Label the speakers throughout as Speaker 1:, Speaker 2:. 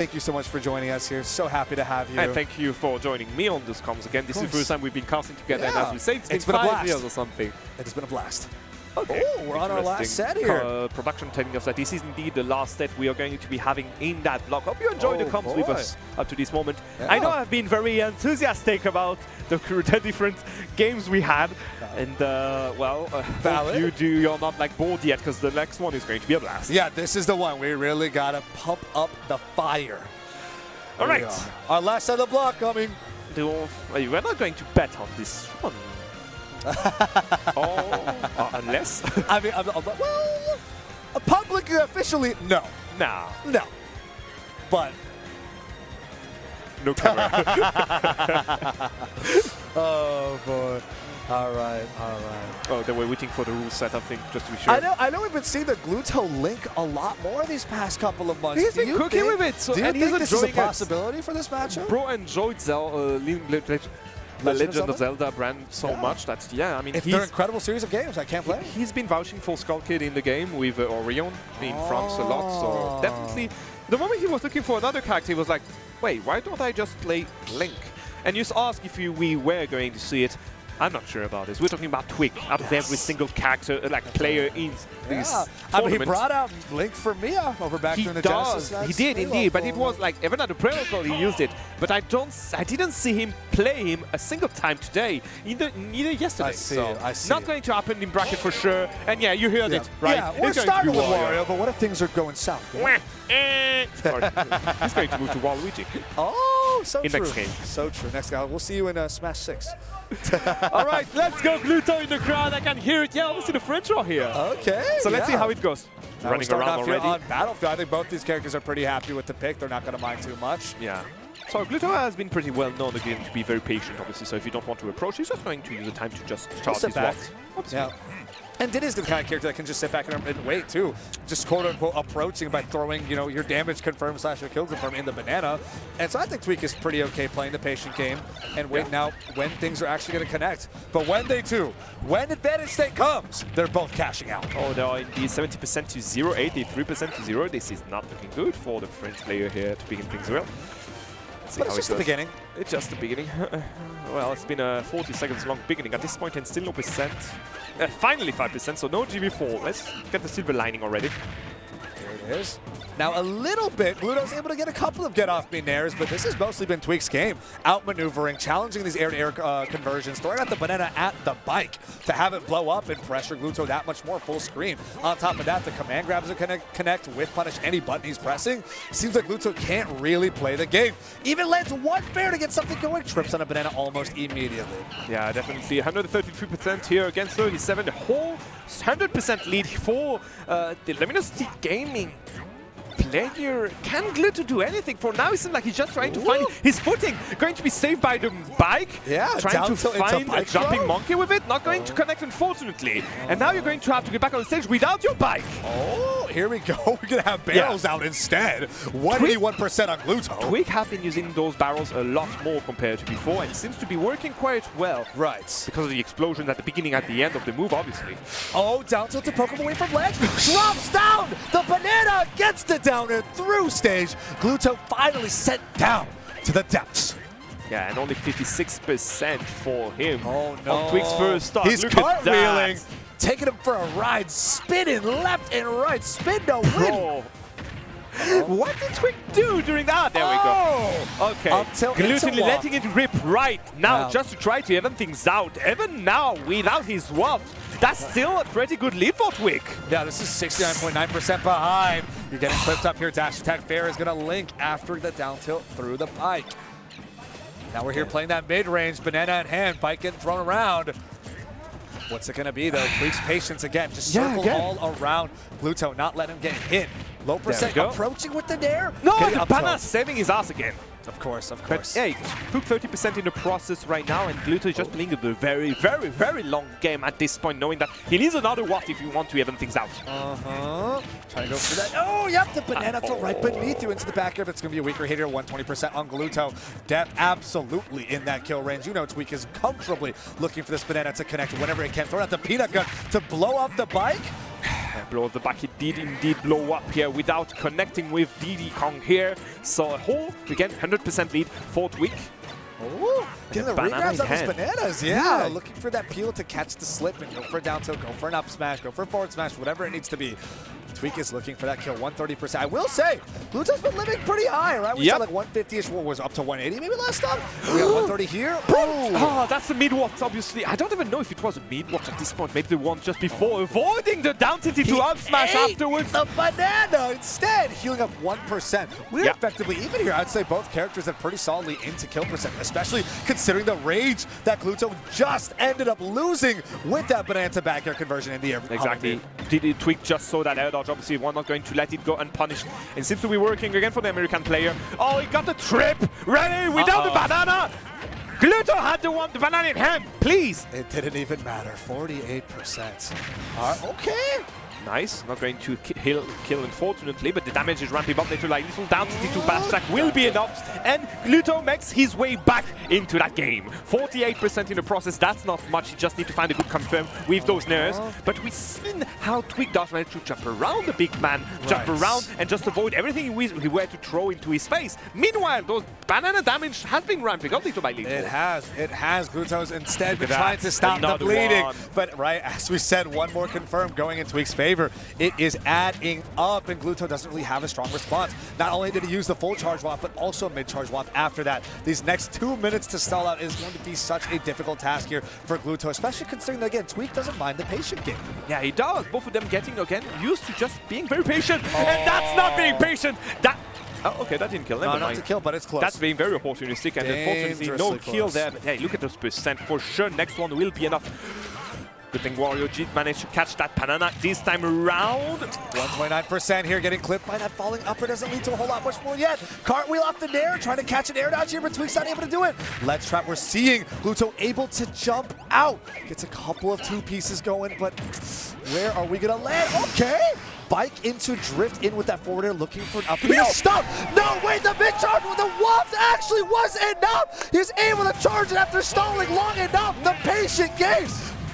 Speaker 1: Thank you so much for joining us here. So happy to have you.
Speaker 2: And thank you for joining me on this comms again. This is the first time we've been casting together, and as we say, it's been 5 years or something.
Speaker 1: It has been a blast.
Speaker 2: Okay.
Speaker 1: Oh, we're on our last set here.
Speaker 2: Production telling us that this is indeed the last set we are going to be having in that block. Hope you enjoyed the comms with us up to this moment.
Speaker 1: Yeah.
Speaker 2: I know I've been very enthusiastic about the different games we had, and hope you're not like bored yet, because the next one is going to be a blast.
Speaker 1: Yeah, this is the one. We really gotta pump up the fire.
Speaker 2: All right,
Speaker 1: our last set of the block coming.
Speaker 2: We're not going to bet on this one. Unless
Speaker 1: I mean, well, publicly, officially, no.
Speaker 2: No.
Speaker 1: But
Speaker 2: no cover.
Speaker 1: Oh boy. All right.
Speaker 2: Oh, they were waiting for the rule set, I think, just to be sure.
Speaker 1: I know we've been seeing the Gluto link a lot more these past couple of months.
Speaker 2: He's been cooking with it. So,
Speaker 1: do you think this is a possibility
Speaker 2: it.
Speaker 1: for this matchup?
Speaker 2: Bro enjoyed the Legend of Zelda brand so much that, I mean,
Speaker 1: they're an incredible series of games. I can't play.
Speaker 2: He's been vouching for Skull Kid in the game with Orion in France a lot, so definitely. The moment he was looking for another character, he was like, wait, why don't I just play Link? And you ask if we were going to see it. I'm not sure about this. We're talking about Tweek out of every single character, player in this
Speaker 1: I mean, he brought out Link for Mia over back during the Genesis.
Speaker 2: He did indeed, but it was like even at the protocol he used it. But I didn't see him play him a single time today, neither yesterday.
Speaker 1: I see.
Speaker 2: Not going to happen in bracket for sure. And yeah, you heard it, right?
Speaker 1: Yeah, we're starting with Wario, but what if things are going south?
Speaker 2: He's going to move to Waluigi.
Speaker 1: Oh, so
Speaker 2: in
Speaker 1: true.
Speaker 2: Next game.
Speaker 1: So true. Next guy. We'll see you in Smash 6.
Speaker 2: All right, let's go. Gluto in the crowd. I can hear it. Yeah, obviously the French are here.
Speaker 1: Okay.
Speaker 2: So let's see how it goes. Running around already.
Speaker 1: On Battlefield, I think both these characters are pretty happy with the pick. They're not going to mind too much.
Speaker 2: Yeah. So Gluto has been pretty well known again to be very patient, obviously. So if you don't want to approach, he's just going to use the time to just charge his walls.
Speaker 1: Yeah. And Diddy's the kind of character that can just sit back and wait too, just quote-unquote approaching by throwing, your damage confirm / your kill confirm in the banana. And so I think Tweek is pretty okay playing the patient game and waiting out when things are actually going to connect. But when they do, when advantage state comes, they're both cashing out.
Speaker 2: Oh, they are indeed 70% to 0, 83% to 0. This is not looking good for the French player here to begin things well.
Speaker 1: But it's just the beginning.
Speaker 2: It's just the beginning. Well, it's been a 40 seconds long beginning at this point and still no percent. Finally 5%, so no GB4. Let's get the silver lining already.
Speaker 1: There it is. Now a little bit, Gluto's able to get a couple of get-off-me nairs, but this has mostly been Tweek's game. Outmaneuvering, challenging these air-to-air conversions, throwing out the banana at the bike to have it blow up and pressure Gluto that much more full screen. On top of that, the command grabs are connect with punish any button he's pressing. Seems like Gluto can't really play the game. Even lands one fair to get something going, trips on a banana almost immediately.
Speaker 2: Yeah, definitely. 133% here against 37. The whole 100% lead for the Luminous Gaming player. Can Gluto do anything? For now, it seems like he's just trying to find his footing. Going to be saved by the bike.
Speaker 1: Yeah,
Speaker 2: trying to find a jumping monkey with it. Not going to connect, unfortunately. And now you're going to have to get back on the stage without your bike.
Speaker 1: Oh, here we go. We're going to have barrels out instead. 181% on Gluto.
Speaker 2: Tweek have been using those barrels a lot more compared to before, and it seems to be working quite well.
Speaker 1: Right.
Speaker 2: Because of the explosions at the beginning, at the end of the move, obviously.
Speaker 1: Oh, down tilt to poke him away from ledge. Drops down. The banana gets the downer through stage. Gluto finally sent down to the depths.
Speaker 2: Yeah, and only 56% for him.
Speaker 1: Oh no.
Speaker 2: On Tweek's first start.
Speaker 1: He's cartwheeling, taking him for a ride, spinning left and right, spin to win.
Speaker 2: What did Tweek do during that? There we go. Okay, Glutonny letting it rip right now just to try to even things out. Even now, without his waft, that's still a pretty good lead for Tweek.
Speaker 1: Yeah, this is 69.9% behind. You're getting clipped up here. Dash attack fair is going to link after the down tilt through the bike. Now we're here playing that mid-range, banana in hand, bike getting thrown around. What's it going to be, though? Tweek's patience again, just circle all around. Gluto not letting him get hit. Low percent approaching with the nair.
Speaker 2: No, the banana saving his ass again.
Speaker 1: Of course.
Speaker 2: But yeah, he took 30% in the process right now, and Gluto is just playing a very, very, very long game at this point, knowing that he needs another watt if you want to even things out.
Speaker 1: Trying to go for that. Oh, yep, the banana throw right beneath you into the back air. That's going to be a weaker hitter, 120% on Gluto. Depth absolutely in that kill range. You know Tweek is comfortably looking for this banana to connect whenever it can. Throw out the peanut gun to blow up the bike.
Speaker 2: Blows the back, it did indeed blow up here without connecting with Diddy Kong here. So a whole, again, 100% lead for Tweek.
Speaker 1: Oh, getting the
Speaker 2: banana
Speaker 1: regrabs
Speaker 2: in
Speaker 1: on these
Speaker 2: hand.
Speaker 1: bananas, yeah. Looking for that peel to catch the slip and go for a down tilt, go for an up smash, go for a forward smash, whatever it needs to be. Tweek is looking for that kill, 130%. I will say, Gluto's been living pretty high, right? We saw like 150-ish, what was up to 180 maybe last time? We got 130 here. Boom!
Speaker 2: Oh, that's the mid-watch, obviously. I don't even know if it was a mid-watch at this point. Maybe the one just before, avoiding the down tilt into up smash afterwards.
Speaker 1: The banana instead, healing up 1%. We're effectively even here. I'd say both characters are pretty solidly into kill percent, especially considering the rage that Gluto just ended up losing with that banana to back air conversion in the air.
Speaker 2: Exactly. Tweek just saw that air dodge. Obviously, we're not going to let it go unpunished. It seems to be working again for the American player. Oh, he got the trip ready without the banana. Gluto had the banana in hand, please.
Speaker 1: It didn't even matter. 48%. Okay.
Speaker 2: Nice, not going to kill unfortunately, but the damage is ramping up. Little down to bash track will be enough, and Gluto makes his way back into that game. 48% in the process, that's not much. You just need to find a good confirm with those nerves. But we've seen how Tweek does manage to jump around the big man, jump around and just avoid everything he were to throw into his face. Meanwhile, those banana damage has been ramping up little by little.
Speaker 1: It has. Gluto's instead been trying to stop the bleeding. But right, as we said, one more confirmed going in Tweek's favor. It is adding up, and Gluto doesn't really have a strong response. Not only did he use the full charge waft, but also mid-charge waft after that. These next 2 minutes to stall out is going to be such a difficult task here for Gluto, especially considering that, again, Tweek doesn't mind the patient game.
Speaker 2: Yeah, he does. Both of them getting, again, used to just being very patient. And that's not being patient. Oh, okay, that didn't kill.
Speaker 1: No, not to kill, but it's close.
Speaker 2: That's being very opportunistic, and unfortunately, no kill there. But hey, look at those percent. For sure, next one will be enough. Good thing Wario managed to catch that banana this time around.
Speaker 1: 129% here, getting clipped by that falling upper doesn't lead to a whole lot much more yet. Cartwheel off the nair, trying to catch an air dodge here, but Tweek's not able to do it. Ledge trap, we're seeing Gluto able to jump out. Gets a couple of two pieces going, but where are we gonna land? Okay! Bike into drift in with that forward air, looking for an up. Stop! No, wait, the big charge with the waft actually was enough! He's able to charge it after stalling long enough. The patient game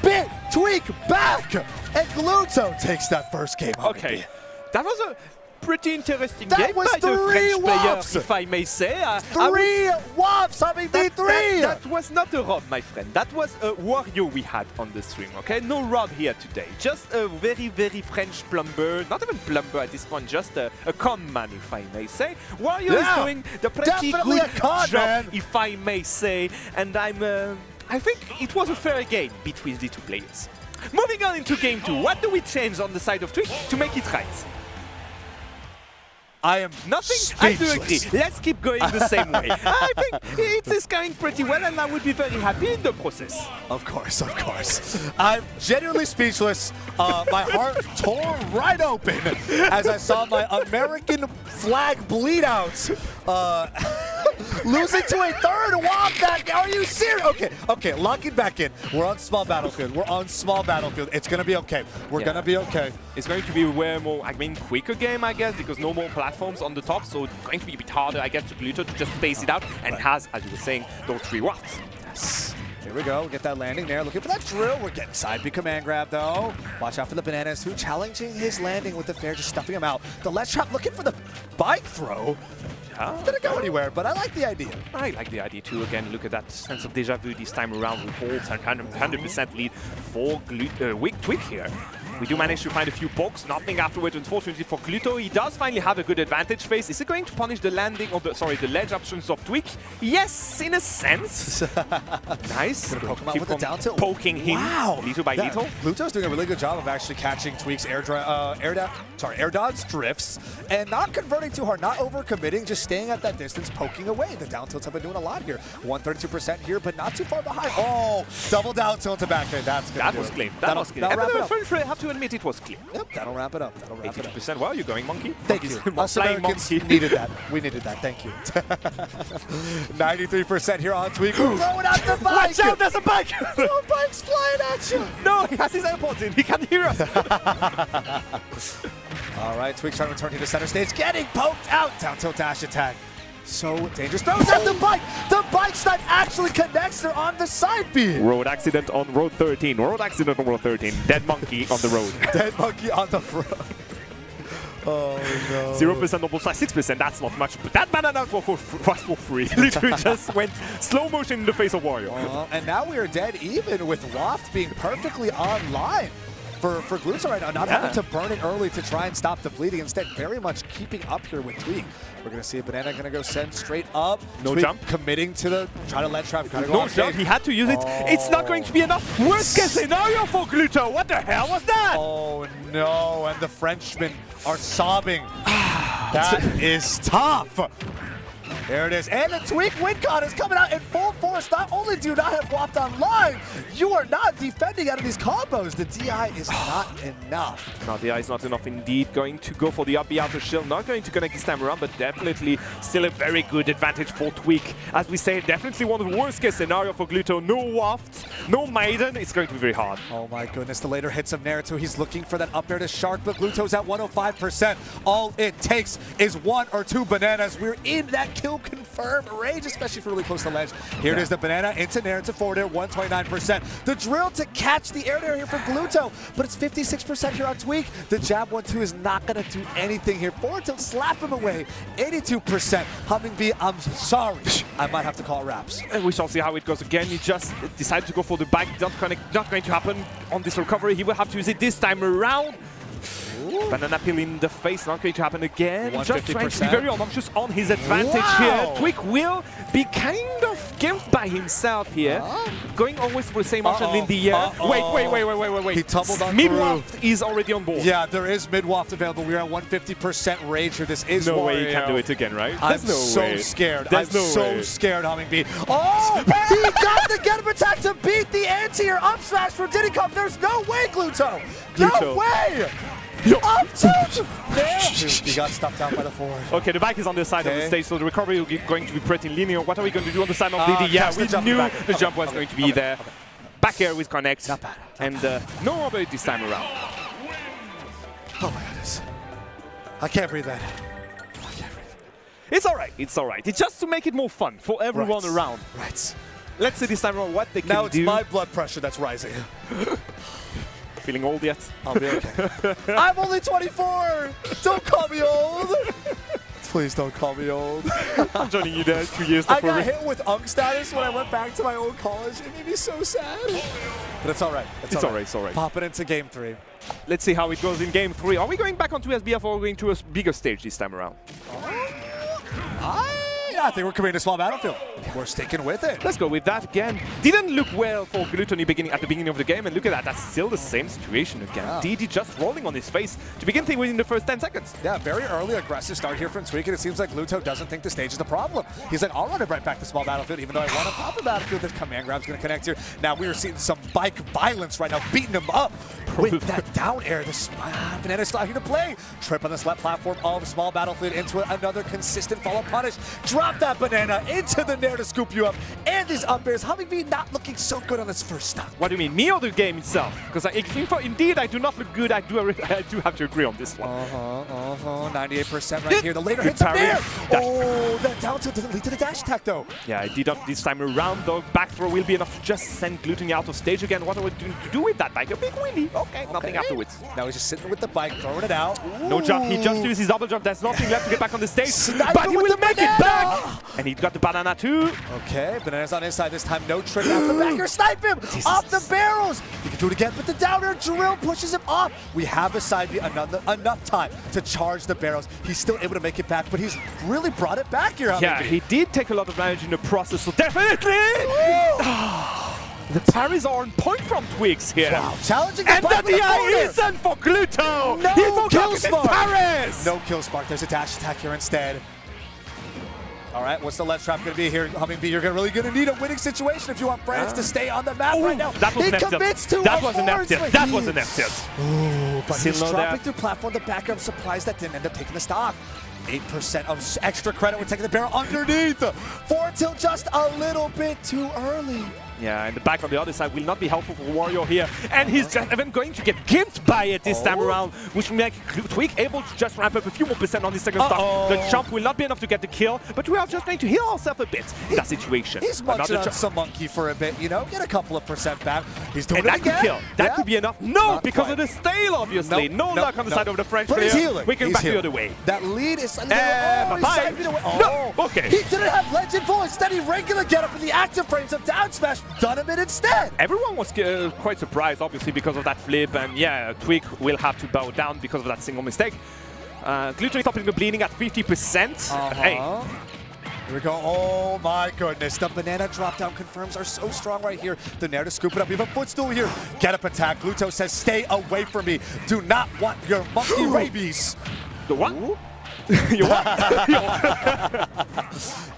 Speaker 1: bit Tweek back, and Gluto takes that first game.
Speaker 2: Okay, that was a pretty interesting
Speaker 1: that
Speaker 2: game
Speaker 1: was
Speaker 2: by the French player, if I may say.
Speaker 1: Three wafts, having D3!
Speaker 2: That was not a Rob, my friend. That was a Wario we had on the stream, okay? No Rob here today. Just a very, very French plumber. Not even plumber at this point, just a con man, if I may say. Wario is doing the pretty good job, if I may say. And I think it was a fair game between the two players. Moving on into game 2, what do we change on the side of Tweek to make it right?
Speaker 1: I am
Speaker 2: nothing.
Speaker 1: Speechless.
Speaker 2: I do agree. Let's keep going the same way. I think it is going pretty well, and I would be very happy in the process.
Speaker 1: Of course, of course. I'm genuinely speechless. My heart tore right open as I saw my American flag bleed out. Losing to a third waft. Are you serious? Okay, lock it back in. We're on small battlefield. It's gonna be okay. We're gonna be okay.
Speaker 2: It's going to be way more, quicker game, I guess, because no more platforms on the top, so it's going to be a bit harder, I guess, to Gluto to just space it out, and has, as you were saying, those 3 wafts.
Speaker 1: Yes. Here we go. Get that landing there. Looking for that drill. We're getting side B command grab, though. Watch out for the bananas, who challenging his landing with the fair, just stuffing him out. The ledge trap looking for the bike throw. Didn't go anywhere, but I like the idea.
Speaker 2: I like the idea too. Again, look at that sense of deja vu this time around with holds and 100% lead for Tweek here. We do manage to find a few pokes, nothing afterwards, unfortunately for Gluto. He does finally have a good advantage phase. Is it going to punish the landing of the ledge options of Tweek? Yes, in a sense. Nice.
Speaker 1: Poke him out with the down tilt.
Speaker 2: Poking him little by little.
Speaker 1: Gluto's doing a really good job of actually catching Tweek's air dodge drifts and not converting too hard, not overcommitting, just staying at that distance, poking away. The down tilts have been doing a lot here. 132% here, but not too far behind. Oh, double down tilt to back there. That was clean.
Speaker 2: That was clean. Have to admit it was clean.
Speaker 1: Yep, that'll wrap it up.
Speaker 2: 82%. Well, you're going monkey.
Speaker 1: Thank you. Us Americans needed that. We needed that. Thank you. 93% here on Tweek. Throwing out the bike.
Speaker 2: Watch out, there's a bike.
Speaker 1: No bike's flying at you.
Speaker 2: No, he has his AirPods in. He can hear us.
Speaker 1: All right, Tweek trying to return to the center stage. Getting poked out. Down tilt dash attack. So dangerous. Throws at the bike! The bike snipe actually connects her on the side B!
Speaker 2: Road accident on road 13. Road accident on road 13. Dead monkey on the road.
Speaker 1: Dead monkey on the road. Oh no.
Speaker 2: 0% double slash 6%, that's not much, but that banana was for free. Literally just went slow motion in the face of Wario.
Speaker 1: And now we are dead even with Waft being perfectly online for Glutonny right now, not having to burn it early to try and stop the bleeding. Instead, very much keeping up here with Tweek. We're going to see a banana going to go send straight up.
Speaker 2: No
Speaker 1: Tweek
Speaker 2: jump.
Speaker 1: Committing to the, try to let trap.
Speaker 2: No jump, he had to use it. It's not going to be enough. Worst case scenario for Gluto. What the hell was that?
Speaker 1: Oh no, and the Frenchmen are sobbing. That is tough. There it is, and the Tweek win con is coming out in full force. Not only do you not have Waft online, you are not defending out of these combos. The DI is not enough.
Speaker 2: No, DI is not enough indeed. Going to go for the up B outer shield. Not going to connect this time around, but definitely still a very good advantage for Tweek. As we say, definitely one of the worst case scenario for Gluto. No Waft, no Maiden. It's going to be very hard.
Speaker 1: Oh my goodness, the later hits of Naruto. He's looking for that up air to Shark, but Gluto's at 105%. All it takes is 1 or 2 bananas. We're in that kill confirm range, especially for really close to the ledge. Here it is, the banana into Nair, into forward air, 129%. The drill to catch the air here for Gluto, but it's 56% here on Tweek. The jab 1-2 is not going to do anything here. Forward tilt, slap him away, 82%. Humming B, I'm sorry. I might have to call wraps.
Speaker 2: We shall see how it goes again. He just decided to go for the bike. Not going to happen on this recovery. He will have to use it this time around. Ooh. Banana peel in the face, not going to happen again. Just trying to be very obnoxious on his advantage here. Tweek will be kind of killed by himself here. Going always for the same option in the air. Wait.
Speaker 1: He tumbled on
Speaker 2: Mid-waft is already on board.
Speaker 1: Yeah, there is mid-waft available. We are at 150% rage here. This is
Speaker 2: no
Speaker 1: Wario.
Speaker 2: way he can do it again, right?
Speaker 1: I'm so scared. I'm so scared, Humming B. Oh, he got the get-up attack to beat the anti-air up smash from Diddy Cup. There's no way, Gluto. No way. Up tilt! He got stuffed out by the forward.
Speaker 2: Okay, the bike is on the side of the stage, so the recovery will be going to be pretty linear. What are we going to do on the side of Diddy? Yeah, we knew the jump was going to be there. Back air with connect.
Speaker 1: Not bad.
Speaker 2: And no robbery this time around.
Speaker 1: Oh my goodness. I can't breathe that.
Speaker 2: It's alright, it's alright. It's just to make it more fun for everyone around.
Speaker 1: Right.
Speaker 2: Let's see this time around what they can do.
Speaker 1: Now it's my blood pressure that's rising.
Speaker 2: Feeling old yet?
Speaker 1: I'll be okay. I'm only 24! Don't call me old! Please don't call me old.
Speaker 2: I'm joining you there 2 years before.
Speaker 1: I got hit with UNC status when I went back to my old college. It made me so sad. But it's alright. It's alright. Popping into game 3.
Speaker 2: Let's see how it goes in game 3. Are we going back onto SBF or are we going to a bigger stage this time around?
Speaker 1: I think we're coming to small battlefield. We're sticking with it.
Speaker 2: Let's go with that again. Didn't look well for Glutonny at the beginning of the game, and look at that, that's still the same situation again.
Speaker 1: Yeah.
Speaker 2: Diddy just rolling on his face to begin things within the first 10 seconds.
Speaker 1: Yeah, very early aggressive start here from Tweek, and it seems like Gluto doesn't think the stage is the problem. He's like, I'll run it right back to small battlefield, even though I want to pop a battlefield. This command grab's going to connect here. Now we are seeing some bike violence right now, beating him up with that down air. The banana still here to play. Trip on the slap platform of small battlefield into another consistent follow punish. Drop that banana into the nair to scoop you up. And these up airs, Humming B not looking so good on this first stop.
Speaker 2: What do you mean, me or the game itself? Because indeed I do not look good. I do have to agree on this one.
Speaker 1: 98% right here. The later hits up there. Oh, that down tilt doesn't lead to the dash attack though.
Speaker 2: Yeah, I did up this time around though. Back throw will be enough to just send Glutonny out of stage again. What are we going to do with that bike? A big wheelie. Okay, nothing afterwards.
Speaker 1: Now he's just sitting with the bike, throwing it out. Ooh.
Speaker 2: No jump. He just used his double jump. There's nothing left to get back on the stage.
Speaker 1: Sniper
Speaker 2: but he will make it back. And he got the banana too.
Speaker 1: Okay, banana's on inside this time. No trick off the back here. Snipe him off the barrels. He can do it again, but the down air drill pushes him off. We have a side B enough time to charge the barrels. He's still able to make it back, but he's really brought it back here.
Speaker 2: Yeah, he did take a lot of damage in the process, so definitely. The parries are on point from Tweeks here.
Speaker 1: Wow, challenging
Speaker 2: and the DI isn't for Gluto.
Speaker 1: No kill spark.
Speaker 2: Paris.
Speaker 1: No kill spark. There's a dash attack here instead. All right, what's the ledge trap going to be here? Humming B, you're really going to need a winning situation if you want France to stay on the map right now.
Speaker 2: That was
Speaker 1: he commits to
Speaker 2: that was an F tilt. That was an F tilt.
Speaker 1: Ooh, but he's dropping through platform. The background surprised that didn't end up taking the stock. 8% of extra credit when taking the barrel underneath. Forward tilt just a little bit too early.
Speaker 2: Yeah, and the back on the other side will not be helpful for Wario here. And he's just even going to get gimped by it this time around, which will make Tweek able to just ramp up a few more percent on his second stock. The jump will not be enough to get the kill, but we are just going to heal ourselves a bit in that situation.
Speaker 1: He's munching on some monkey for a bit, you know, get a couple of percent back. He's doing
Speaker 2: and
Speaker 1: it
Speaker 2: that
Speaker 1: again.
Speaker 2: Could kill. That could be enough. No,
Speaker 1: Not
Speaker 2: because
Speaker 1: quite.
Speaker 2: of the stale, obviously. No luck on the side of the French
Speaker 1: player. But he's healing.
Speaker 2: We're going back the other way.
Speaker 1: That lead is...
Speaker 2: No, okay.
Speaker 1: He didn't have Legend Full. Instead, he regular get up in the active frames of down smash. Done him in instead.
Speaker 2: Everyone was quite surprised, obviously, because of that flip. And yeah, Tweek will have to bow down because of that single mistake. Glutonny stopping the bleeding at 50%. Hey.
Speaker 1: Here we go. Oh my goodness. The banana drop down confirms are so strong right here. The Nair to scoop it up. We have a footstool here. Get up attack. Gluto says, stay away from me. Do not want your monkey rabies.
Speaker 2: The what? You what?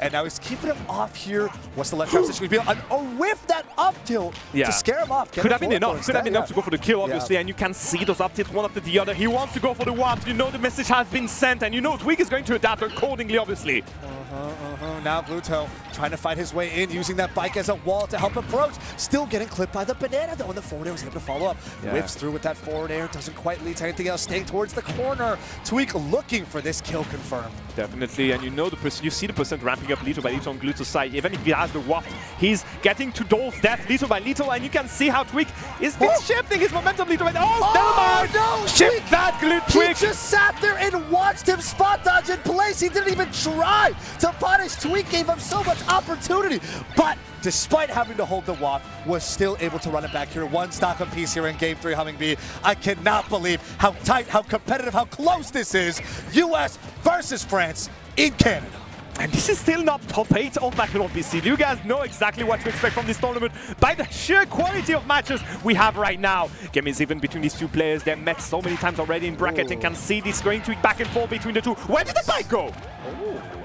Speaker 1: And now he's keeping him off here. What's the left trap situation? A whiff that up tilt to scare him off.
Speaker 2: Could have been enough. Could have been enough to go for the kill, obviously. And you can see those up tilts one after the other. He wants to go for the warp. You know the message has been sent. And you know Tweek is going to adapt accordingly, obviously.
Speaker 1: Now Gluto trying to fight his way in, using that bike as a wall to help approach. Still getting clipped by the banana, though, and the forward air was able to follow up. Whips through with that forward air, doesn't quite lead to anything else, staying towards the corner. Tweek looking for this kill confirmed.
Speaker 2: Definitely, and you know you see the percent ramping up little by little on Gluto's side. Even if he has the waft, he's getting to Dolph's death little by little, and you can see how Tweek is shifting his momentum little by little. Oh, never mind!
Speaker 1: No,
Speaker 2: Shift that, Tweek!
Speaker 1: He just sat there and watched him spot dodge in place. He didn't even try to punish. Tweek gave him so much opportunity, but despite having to hold the waft, was still able to run it back here. One stock apiece here in Game 3, Humming B. I cannot believe how tight, how competitive, how close this is. US versus France in Canada.
Speaker 2: And this is still not top 8 of National BC. You guys know exactly what to expect from this tournament by the sheer quality of matches we have right now. Game is even between these two players. They've met so many times already in bracket and can see this going to back and forth between the two. Where did the bike go?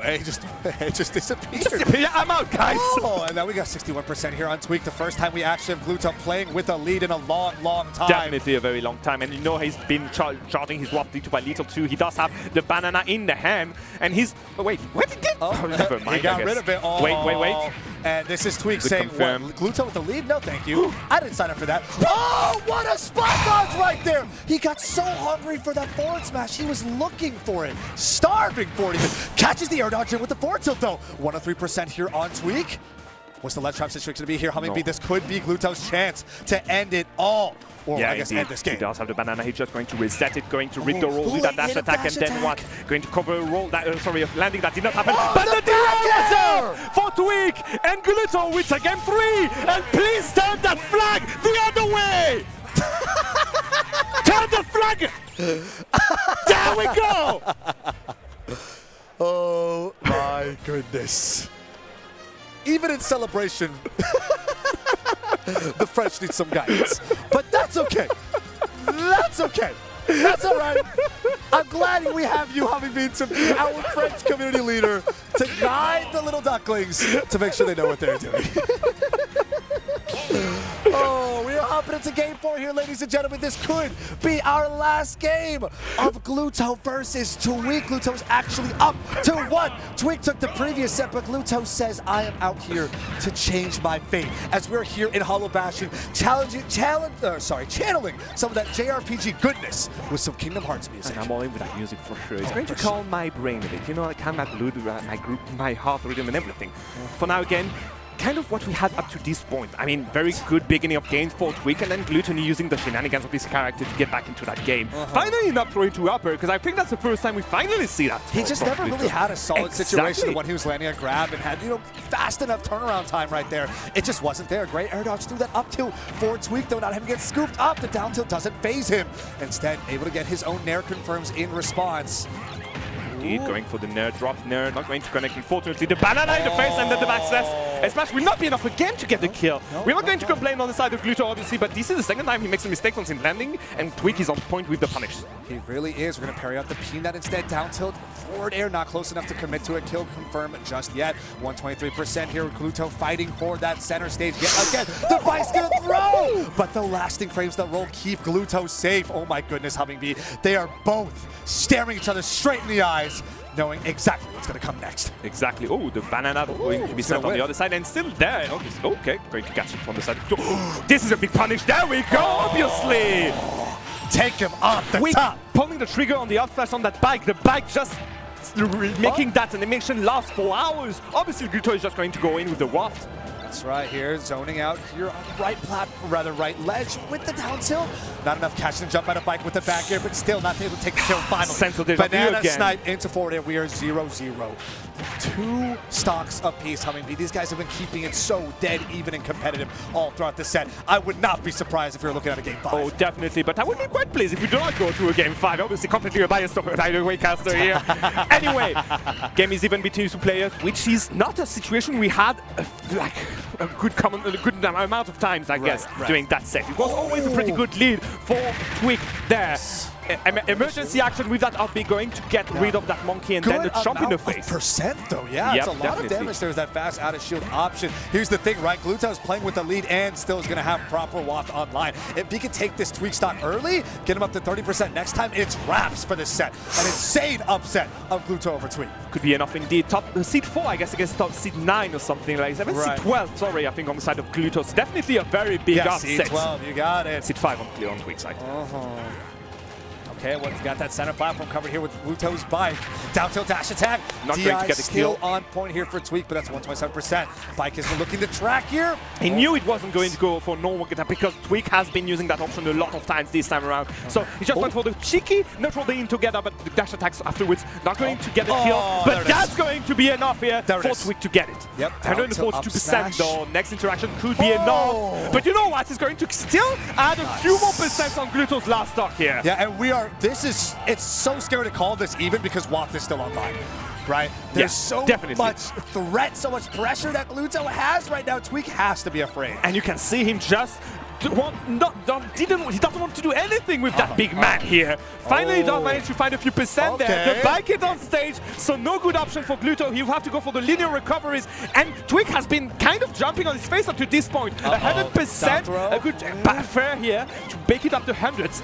Speaker 1: It just disappeared.
Speaker 2: Yeah, I'm out, guys.
Speaker 1: Oh, and now we got 61% here on Tweek. The first time we actually have Gluto playing with a lead in a long, long time.
Speaker 2: Definitely a very long time. And you know he's been charging his WAP little by little too. He does have the banana in the hand. And he's... Oh, wait, where did he get?
Speaker 1: Oh,
Speaker 2: never mind,
Speaker 1: he got rid of it. Oh.
Speaker 2: Wait.
Speaker 1: And this is Tweek saying, what, Gluto with the lead? No, thank you. I didn't sign up for that. Oh, what a spot dodge right there. He got so hungry for that forward smash. He was looking for it, starving for it even. Catches the air dodge in with the forward tilt, though. 103% here on Tweek. What's the left trap situation to be here? Humming B, this could be Gluto's chance to end it all. Or I guess end this game.
Speaker 2: He does have the banana. He's just going to reset it, going to rig the roll, do that dash attack, and then what? Going to cover a roll, sorry, a landing that did not happen. But the derailleur for Tweek and Gluto with a game 3. And please turn that flag the other way. Turn the flag. There we go.
Speaker 1: Oh my goodness. Even in celebration, the French need some guidance. But that's okay. That's okay. That's all right. I'm glad we have you, Humming B, to be our French community leader, to guide the little ducklings to make sure they know what they're doing. Oh, we are hopping into Game 4 here, ladies and gentlemen. This could be our last game of Gluto versus Tweek. Gluto's actually up to 1. Tweek took the previous set, but Gluto says, I am out here to change my fate. As we're here in Hollow Bastion, channeling some of that JRPG goodness with some Kingdom Hearts music.
Speaker 2: And I'm all in with that music for sure. It's going to calm my brain a bit. You know, I calm my mood, my group, my heart rhythm and everything. For now, again, kind of what we had up to this point. I mean, very good beginning of games for Tweek, and then Glutonny using the shenanigans of his character to get back into that game. Finally not throwing to upper, because I think that's the first time we finally see that.
Speaker 1: He just never really had a solid situation when he was landing a grab and had, you know, fast enough turnaround time right there. It just wasn't there. Great air dodge through that up tilt for Tweek, though, not having to get scooped up. The down tilt doesn't phase him. Instead, able to get his own Nair confirms in response.
Speaker 2: Going for the Nair drop. Nair not going to connect, unfortunately. The banana in the face and then the back slash. A smash will not be enough again to get the kill. We're not going to complain on the side of Gluto, obviously, but this is the second time he makes a mistake on his landing, and Tweek is on point with the punish.
Speaker 1: He really is. We're going to parry out the peanut instead. Down tilt forward air, not close enough to commit to a kill confirm just yet. 123% here. Gluto fighting for that center stage yet again. The bike's gonna throw! But the lasting frames that roll keep Gluto safe. Oh my goodness, Hummingbee. They are both staring each other straight in the eyes, knowing exactly what's going to come next.
Speaker 2: Exactly. Oh, the banana going to be sent on the other side and still there. Okay, going to catch it from the side. This is a big punish. There we go, obviously.
Speaker 1: Take him off the top.
Speaker 2: Pulling the trigger on the up flash on that bike. The bike just making that animation last for hours. Obviously, Gluto is just going to go in with the waft.
Speaker 1: That's right here, zoning out here on the right platform, rather right ledge with the down tilt. Not enough catch and jump out of bike with the back air, but still not able to take the kill finally. Banana snipe into forward air. We are 0-0. 2 stocks apiece, Hummingbee. These guys have been keeping it so dead even and competitive all throughout the set. I would not be surprised if we were looking at a game 5.
Speaker 2: Oh, definitely, but I would be quite pleased if we do not go to a game 5. Obviously, completely biased by the way caster here. Anyway, game is even between 2 players, which is not a situation we had like a good amount of times, I guess, during that set. It was always a pretty good lead for Tweek there. Emergency action with that up B going to get rid of that monkey and then the chomp in the face.
Speaker 1: Percent though, yeah, it's a lot of damage. There's that fast out of shield option. Here's the thing, right? Gluto's playing with the lead and still is going to have proper waft online. If he can take this Tweek stock early, get him up to 30% next time, it's wraps for this set. An insane upset of Gluto over Tweek.
Speaker 2: Could be enough indeed. Top seed 4, I guess, against top seed 9 or something like that. Seed 12, sorry, I think on the side of Gluto. It's definitely a very big upset.
Speaker 1: Seed 12, you got it.
Speaker 2: Seed 5 on clear on Tweek's side.
Speaker 1: Okay, well, got that center platform covered here with Gluto's bike. Down tilt dash attack.
Speaker 2: Not going to get the
Speaker 1: still
Speaker 2: kill.
Speaker 1: on point here for Tweek, but that's 127%. Bike is looking to track here.
Speaker 2: He knew it wasn't going to go for normal attack because Tweek has been using that option a lot of times this time around. So he just went for the cheeky, neutral the in together, but the dash attacks afterwards not going to get the kill. But that's going to be enough here for Tweek to get it.
Speaker 1: Yep.
Speaker 2: 142% though. Next interaction could be enough. But you know what? He's going to still add a few more percent on Gluto's last stock here.
Speaker 1: Yeah, and we are, it's so scary to call this even because waft is still online, right? There's so much threat, so much pressure that Gluto has right now. Tweek has to be afraid.
Speaker 2: And you can see him just he doesn't want to do anything with that big man here. Finally, he does manage to find a few percent there. The bike is on stage, so no good option for Gluto. He'll have to go for the linear recoveries. And Tweek has been kind of jumping on his face up to this point. 100%, a good fair here to make it up to hundreds.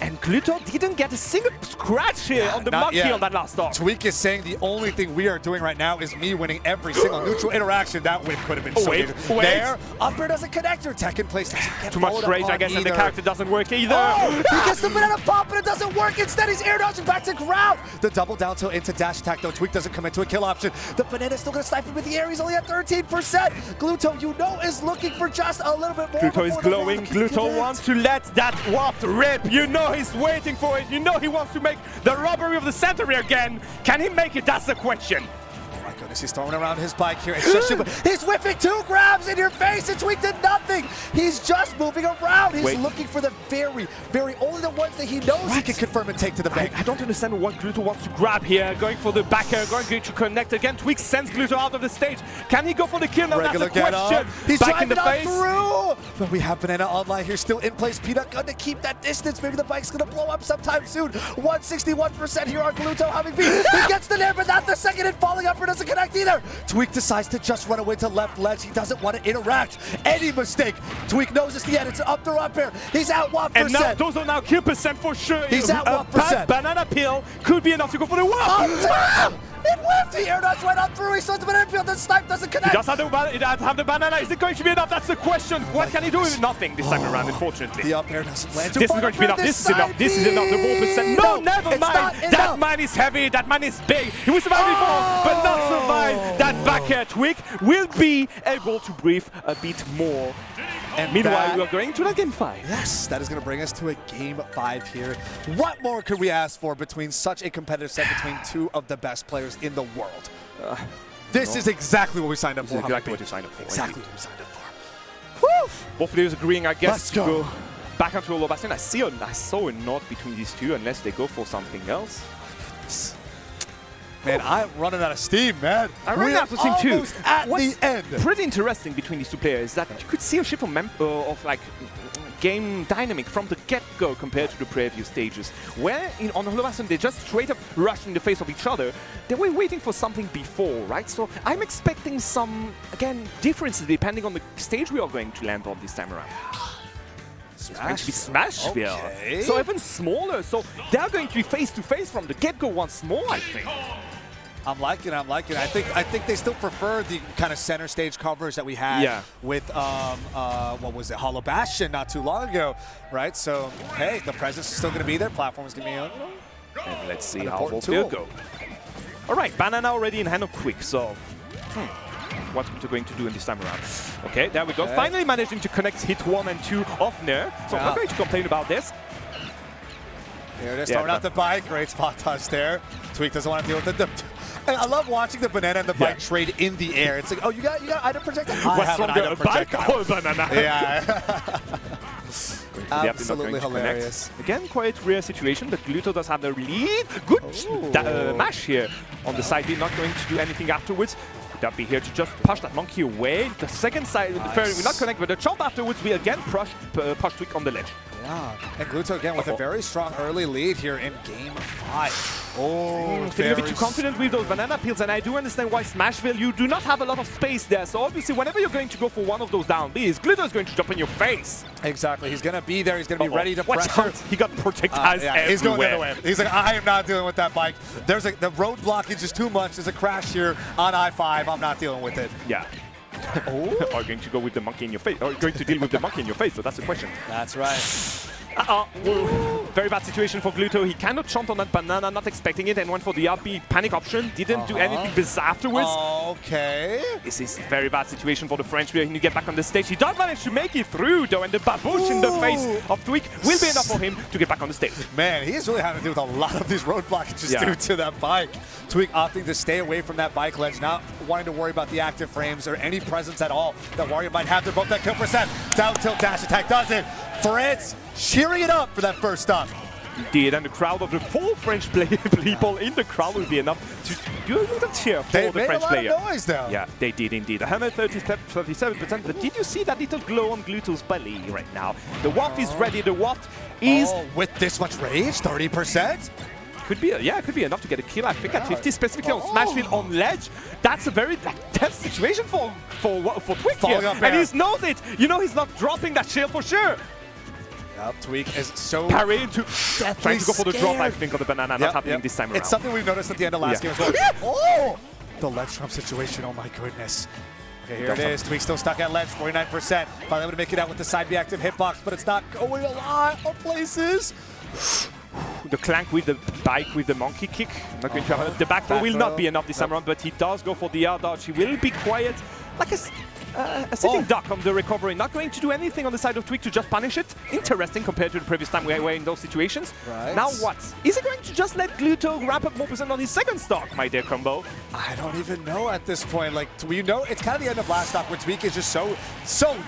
Speaker 2: And Gluto didn't get a single scratch here on the monkey on that last stock.
Speaker 1: Tweek is saying the only thing we are doing right now is me winning every single neutral interaction. That win could have been so good. There, up air doesn't connect or tech in place.
Speaker 2: Too much rage, I guess, and the character doesn't work either.
Speaker 1: He gets the banana pop, but it doesn't work. Instead, he's air dodging back to ground. The double down tilt into dash attack, though. Tweek doesn't come into a kill option. The banana's still going to snipe him with the air. He's only at 13%. Gluto, you know, is looking for just a little bit more.
Speaker 2: Gluto is glowing. Gluto wants to let that waft rip. You know he's waiting for it. You know he wants to make the robbery of the Solary again. Can he make it? That's the question.
Speaker 1: Oh my goodness, he's throwing around his bike here. It's just he's whipping 2 grabs in your face and Tweek did nothing. He's just moving around. He's looking for the very only the ones that he knows he can confirm and take to the bank.
Speaker 2: I don't understand what Gluto wants to grab here. Going for the back air, going to connect again. Tweek sends Gluto out of the stage. Can he go for the kill? Now that's a question.
Speaker 1: He's
Speaker 2: back in the face.
Speaker 1: Through. But we have Banana online here, still in place. Peanut gun to keep that distance. Maybe the bike's gonna blow up sometime soon. 161% here on Gluto. Hummingbee. He gets the nair, but not the second and falling upper doesn't connect either. Tweek decides to just run away to left ledge. He doesn't want to interact. Any mistake. Tweek knows it's the end. It's up there, up here. He's at 1%.
Speaker 2: And now those are now kill percent for sure.
Speaker 1: He's at 1%.
Speaker 2: Banana peel could be enough to go for the wall.
Speaker 1: It whiffed! He air dodge right up through. He slows the banana peel. The snipe doesn't connect.
Speaker 2: He does have the banana. Is it going to be enough? That's the question. What can he do with nothing this time around, unfortunately?
Speaker 1: The up air doesn't land.
Speaker 2: This is going to be enough. This is enough. This is enough. The 4%. No, never mind. That man is heavy. That man is big. He will survive before, but not survive. That back air. Tweek will be able to breathe a bit more. And meanwhile, we are going to the game 5.
Speaker 1: Yes, that is going to bring us to a game 5 here. What more could we ask for between such a competitive set between 2 of the best players in the world? This is exactly what we signed up for.
Speaker 2: Exactly what you signed up for.
Speaker 1: Exactly what we signed up for. Woo!
Speaker 2: Both players agreeing, I guess,
Speaker 1: Let's go.
Speaker 2: Back onto a low bastion. I saw a knot between these 2 unless they go for something else.
Speaker 1: Man, I'm running out of steam, man.
Speaker 2: I'm running out of steam too.
Speaker 1: Almost at the end.
Speaker 2: Pretty interesting between these two players is that you could see a shift of like game dynamic from the get-go compared to the previous stages, where on Holobassen they just straight up rushed in the face of each other. They were waiting for something before, right? So I'm expecting some, again, differences depending on the stage we are going to land on this time around. It's going to be Smashville.
Speaker 1: Okay.
Speaker 2: So even smaller. So they're going to be face-to-face from the get-go once more, I think.
Speaker 1: I'm liking it. I think they still prefer the kind of center stage coverage that we had with what was it, Holobastion not too long ago, right? So hey, the presence is still going to be there. Platform is going to be
Speaker 2: and let's see how they'll go. All right, Banana already in hand of Tweek. So what are going to do in this time around? Okay, there we go.
Speaker 1: Okay.
Speaker 2: Finally managing to connect hit 1 and 2 of Nair. So I'm not going to complain about this.
Speaker 1: Here it is, throwing out the bike. Great spot touch there. Tweek doesn't want to deal with the and I love watching the banana and the bike trade in the air. It's like, oh, you got item projectile? I have an item projectile.
Speaker 2: Oh, banana.
Speaker 1: Yeah. Absolutely hilarious.
Speaker 2: Again, quite rare situation, but Gluto does have the lead. Good mash here on the side B, not going to do anything afterwards. Could that be here to just push that monkey away? The second side, the fair will not connect, but the chop afterwards, we again push Tweek on the ledge.
Speaker 1: Yeah, and Gluto again with a very strong early lead here in game 5. Oh,
Speaker 2: feeling a bit too confident with those banana peels, and I do understand why Smashville, you do not have a lot of space there. So obviously, whenever you're going to go for one of those down Bs, Gluto is going to jump in your face.
Speaker 1: Exactly, he's going to be there. He's going to be ready to pressure.
Speaker 2: He got projectiles everywhere.
Speaker 1: He's going the other way. He's like, I am not dealing with that bike. The road blockage is too much. There's a crash here on I-5. I'm not dealing with it.
Speaker 2: Yeah. Are you going to go with the monkey in your face? Are you going to deal with the monkey in your face? So that's the question.
Speaker 1: That's right.
Speaker 2: Very bad situation for Gluto. He cannot chomp on that banana, not expecting it, and went for the RP panic option. Didn't do anything bizarre afterwards.
Speaker 1: Okay.
Speaker 2: This is a very bad situation for the French player. He needs to get back on the stage. He does manage to make it through, though, and the babouche in the face of Tweek will be enough for him to get back on the stage.
Speaker 1: Man, he is really having to deal with a lot of these road blockages due to that bike. Tweek opting to stay away from that bike ledge, not wanting to worry about the active frames or any presence at all that Wario might have. They're both that kill percent. Down tilt dash attack does it. France cheering it up for that first stop.
Speaker 2: Indeed, and the crowd of the full French people in the crowd will be enough to do a little cheer for the French player.
Speaker 1: They made a lot of noise, though.
Speaker 2: Yeah, they did indeed. 137%, but did you see that little glow on Gluto's belly right now? The waft is ready. The waft is...
Speaker 1: Oh, with this much rage, 30%?
Speaker 2: Could be, it could be enough to get a kill. I think at 50, specifically on Smashville on ledge. That's a very tough situation for Tweek here. And he knows it. You know he's not dropping that shield for sure.
Speaker 1: Yep, Tweek is so
Speaker 2: parry into trying to go for the drop, I think, on the banana. Not happening this time around.
Speaker 1: It's something we've noticed at the end of last game as well. Oh! The ledge trump situation, oh my goodness. Okay, here it is. Tweek still stuck at ledge, 49%. Finally able to make it out with the side B active hitbox, but it's not going a lot of places.
Speaker 2: The clank with the bike with the monkey kick. Not going to have the back throw will not be enough this time around, but he does go for the air dodge. He will be quiet, like a sitting duck on the recovery. Not going to do anything on the side of Tweek to just punish it. Interesting compared to the previous time we were in those situations.
Speaker 1: Right.
Speaker 2: Now what? Is he going to just let Gluto ramp up more percent on his second stock, my dear combo?
Speaker 1: I don't even know at this point. Like, you know, it's kind of the end of last stock where Tweek is just so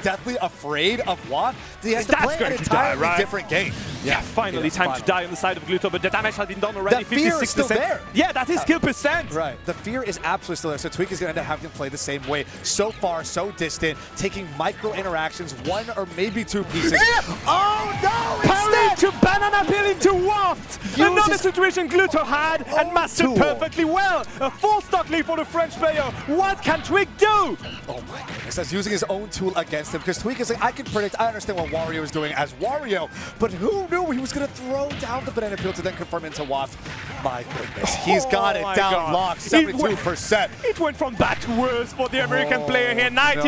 Speaker 1: deathly afraid of what he has to play an entirely different game.
Speaker 2: Yeah, finally time to die on the side of Gluto, but the damage has been done already.
Speaker 1: That fear is still there.
Speaker 2: Yeah, that is kill percent.
Speaker 1: Right. The fear is absolutely still there. So Tweek is going to end up having to play the same way. So far, so distant, taking micro interactions, one or maybe two pieces. Oh no!
Speaker 2: Parry to banana peel into waft. Another situation Gluto had and mastered perfectly well. A full stock lead for the French player. What can Tweek do?
Speaker 1: Oh my goodness, that's using his own tool against him, because Tweek is like, I can predict, I understand what Wario is doing as Wario, but who knew he was going to throw down the banana peel to then confirm into waft? My goodness, he's got it down locked, 72%.
Speaker 2: It went from bad to worse for the American player here, 90%.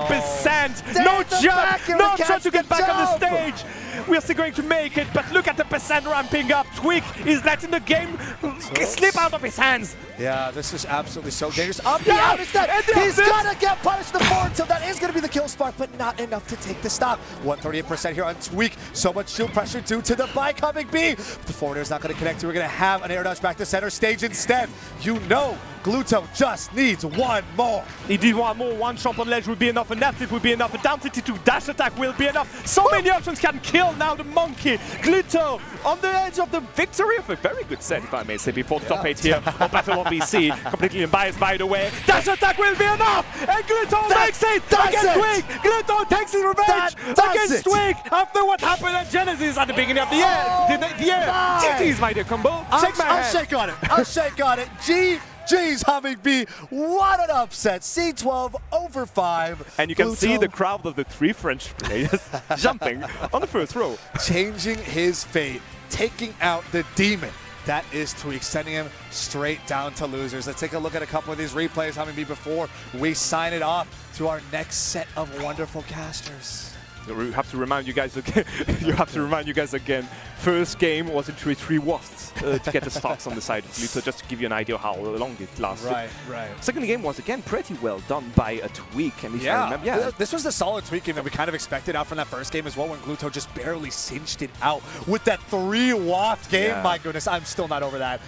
Speaker 2: No jump, no shot to get back on the stage. We are still going to make it, but look at the percent ramping up. Tweek is letting the game slip out of his hands.
Speaker 1: Yeah, this is absolutely so dangerous. Up the out instead. He's gonna get punished the forward tilt. That is gonna be the kill spark, but not enough to take the stop. 138% here on Tweek. So much shield pressure due to the bike coming B. The forwarder is not gonna connect. We're gonna have an air dodge back to center stage instead. You know, Gluto just needs one more.
Speaker 2: He did one more. One chomp on ledge would be enough. A left it would be enough. A down to dash attack will be enough. So many options can kill now the monkey. Gluto on the edge of the victory of a very good set, if I may say, before the top top 8 here of Battle on BC. Completely unbiased, by the way. Dash attack will be enough! And Gluton makes it against Tweek! Gluton takes his revenge against Tweek after what happened at Genesis at the beginning of the year. GG's my dear combo. Shake my hand.
Speaker 1: I'll shake on it. I'll shake on it. GG's Humming Bee. What an upset. C12 over 5.
Speaker 2: And you can see the crowd of the 3 French players jumping on the first row.
Speaker 1: Changing his fate. Taking out the demon. That is Tweek, sending him straight down to losers. Let's take a look at a couple of these replays, Humming Bee, before we sign it off to our next set of wonderful casters.
Speaker 2: We have to remind you guys again. First game was in 3-3 Wasps to get the stocks on the side of Gluto, just to give you an idea how long it lasted.
Speaker 1: Right.
Speaker 2: Second game was again pretty well done by a Tweek, and if I remember,
Speaker 1: this was the solid Tweek game that we kind of expected out from that first game as well, when Gluto just barely cinched it out with that 3 waft game.
Speaker 2: Yeah.
Speaker 1: My goodness, I'm still not over that.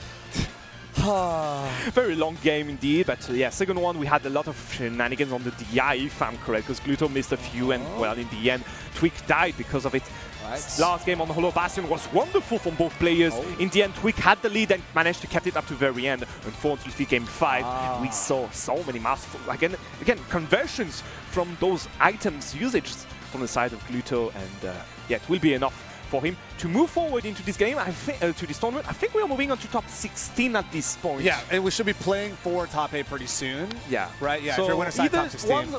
Speaker 2: Very long game indeed, but yeah, second one we had a lot of shenanigans on the DI, if I'm correct, because Gluto missed a few, and well, in the end, Tweek died because of it. Last game on the Hollow Bastion was wonderful from both players. In the end, Tweek had the lead and managed to keep it up to the very end. Unfortunately, game 5, we saw so many masterful, again, conversions from those items usages from the side of Gluto, and yeah, it will be enough for him to move forward into this game, I think, to this tournament. I think we are moving on to top 16 at this point.
Speaker 1: Yeah, and we should be playing for top 8 pretty soon.
Speaker 2: Yeah.
Speaker 1: Right? Yeah,
Speaker 2: So
Speaker 1: if you're winner side top 16.